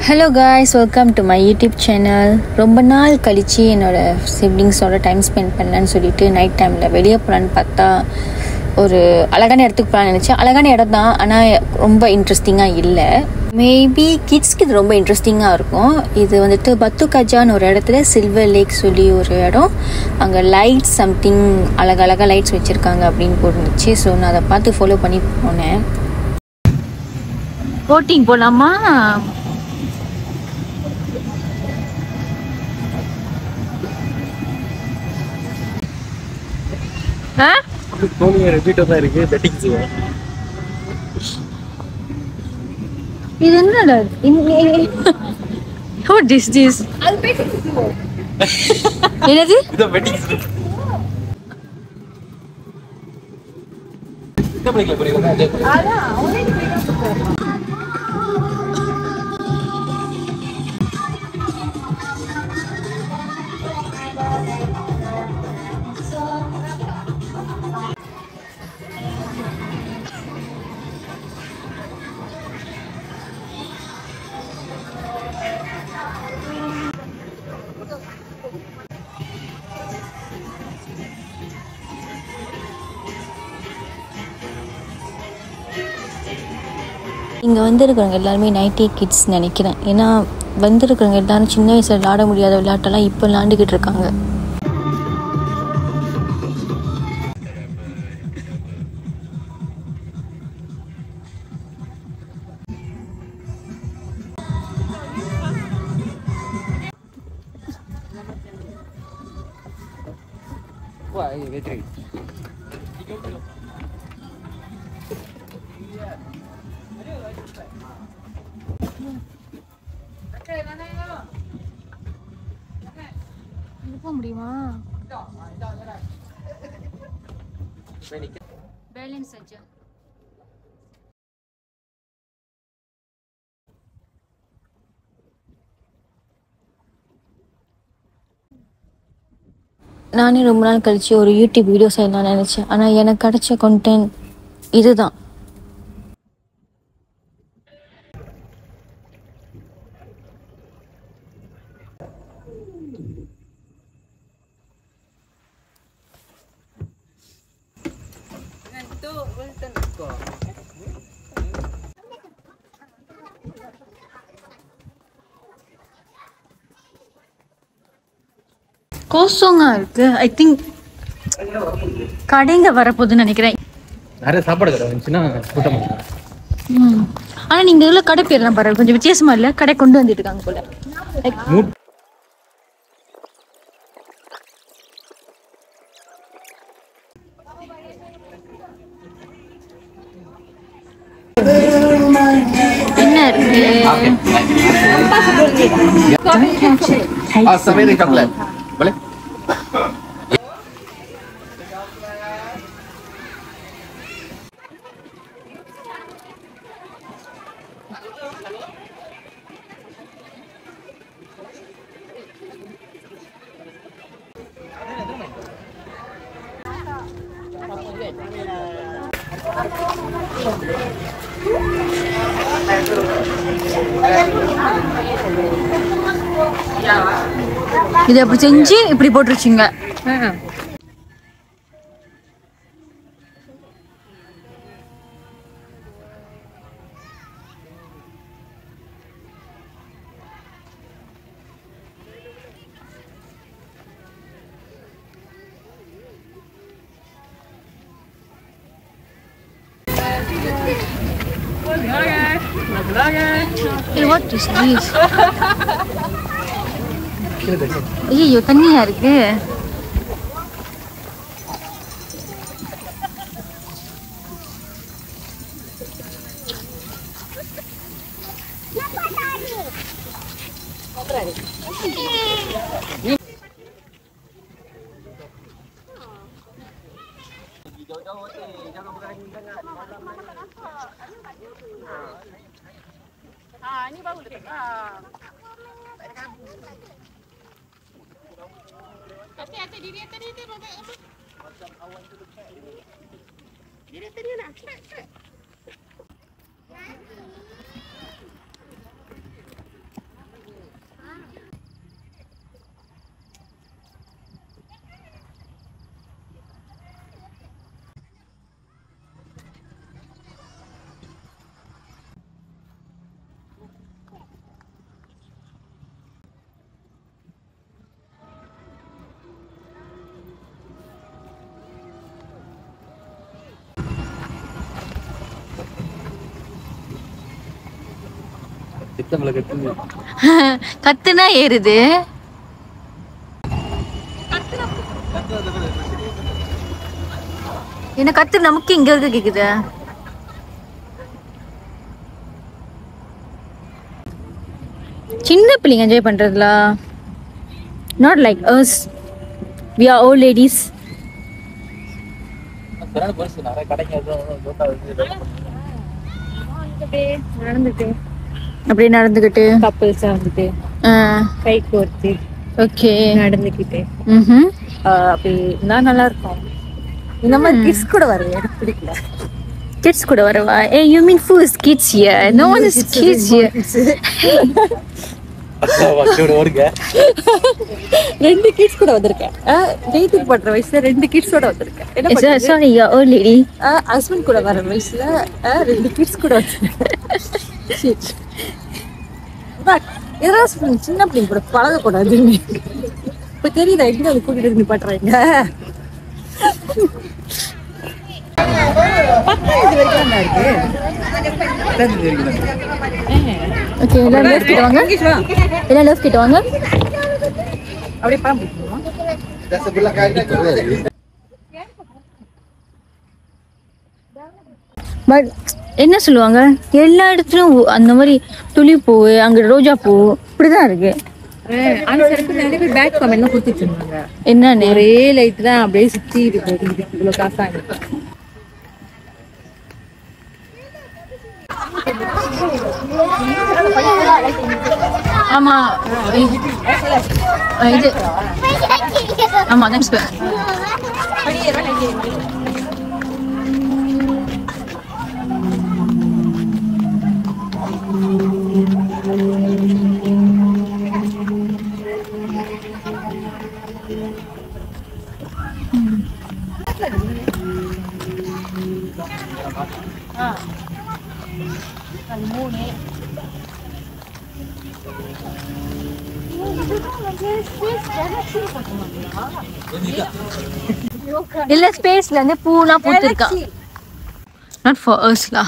Hello guys, welcome to my YouTube channel. ரொம்ப நாள் கழித்து என்னோடய சிப்ளிங்ஸோட டைம் ஸ்பெண்ட் பண்ணலான்னு சொல்லிட்டு நைட் டைமில் வெளியே போகலான்னு பார்த்தா ஒரு அழகான இடத்துக்கு போகலான்னு நினச்சேன். அழகான இடம் தான், ஆனால் ரொம்ப இன்ட்ரெஸ்டிங்காக இல்லை. மேபி கிட்ஸ்க்கு இது ரொம்ப இன்ட்ரெஸ்டிங்காக இருக்கும். இது வந்துட்டு பத்துகஜான்னு ஒரு இடத்துல சில்வர் லேக் சொல்லி ஒரு இடம். அங்கே லைட்ஸ் சம்திங் அழகழகாக லைட்ஸ் வச்சுருக்காங்க அப்படின்னு போட்டுருந்துச்சு. ஸோ நான் அதை பார்த்து ஃபாலோ பண்ணி போனேன். போட்டிங் போகலாமா? இது என்னடா? What is this? என்னது? இங்கே வந்திருக்கிறவங்க எல்லாருமே 90 கிட்ஸ் நினைக்கிறேன். ஏன்னா வந்திருக்கிறவங்க எல்லாரும் சின்ன வயசில் விளையாட முடியாத விளையாட்டெல்லாம் இப்போ விளையாண்டுக்கிட்டு இருக்காங்க. போக முடியுமா? பேலன்ஸ் ஆச்சு. நானே ரொம்ப நாள் கழிச்சு ஒரு யூடியூப் வீடியோ செய்யலாம் நினைச்சேன். ஆனால் எனக்கு கிடைச்ச கண்டென்ட் இதுதான். கோசங்க இருக்கு. ஐ திங்க் கடைங்க வரப்போகுதுன்னு நினைக்கிறேன். நிறைய சாப்பாடு கடை வந்துச்சுன்னா கூட்டம். ஆனா நீங்க இதுல கடை பேர்லாம் பாருங்க, கொஞ்சம் வித்தியாசமா இல்ல? கடை கொண்டு வந்துட்டு இருக்காங்க போல. என்ன இருக்கு? இது அப்படி செஞ்சு இப்படி போட்டுருச்சுங்க. What is this? ஐயோ, தண்ணியா இருக்கு. Ini bagus. Hati-hati diri tadi itu apa? Diri tadi nak. கித்தமல கத்து கத்துனா ஏறுது. என்ன கத்து நமக்கு இங்க இருக்க கேக்குது. சின்ன பிள்ளைங்க என்ஜாய் பண்றதுல. Not like us. We are old ladies. அப்படியே நடந்துகிட்டு கப்பல்ஸா வந்துட்டு கை கோர்த்து ஓகே நடந்துக்கிட்டு ம் அப்படி நான் நல்லா இருக்கும். இந்த மாதிரி கிட்ஸ் கூட வருது, எனக்கு பிடிக்கல. கிட்ஸ் கூட வரவா? Ah you mean who is kids here? No one is kids here. ஓடுங்க. 2 கிட்ஸ் கூட வந்திருக்கேன். டேட்டிங் பண்ற வயசுல 2 கிட்ஸோட வந்திருக்கேன். என்ன பண்றது? Sorry, you are old lady. Husband கூட வர வயசுல 2 கிட்ஸ் கூட வந்திருக்கேன். பட் ஏதாவது சின்ன பிள்ளைங்க கூட பழகக்கூடாது. இப்ப தெரியுதா எப்படி அதை கூட்டிட்டு இருந்து பண்றாங்க. 10 வரைக்கும் தான் இருக்கு. ஓகே எல்லாம் லெஃப்ட் கிட்ட வாங்க. எல்லாம் லெஃப்ட் கிட்ட வாங்க. அப்படியே படம் பிடிக்குமா? பட் என்ன சொல்லுவாங்க, எல்லா இடத்துலயும் அந்த மாதிரி துளிப்பூ, அங்க ரோஜா பூ இப்படிதான் இருக்கு. ஆனா சில நிறைய பேர் பேக் கமெண்ட் கொடுத்துட்டு இருந்தாங்க. என்னன்னு ஒரே லைட் தான் அப்படியே சுத்தி இருக்கு. இவ்வளவு காசாங்க. ஆமா இது ஆமா நெக்ஸ்ட் இல்ல ஸ்பேஸ்ல இருந்து பூலாம் பூத்திருக்கா. Not for us lah.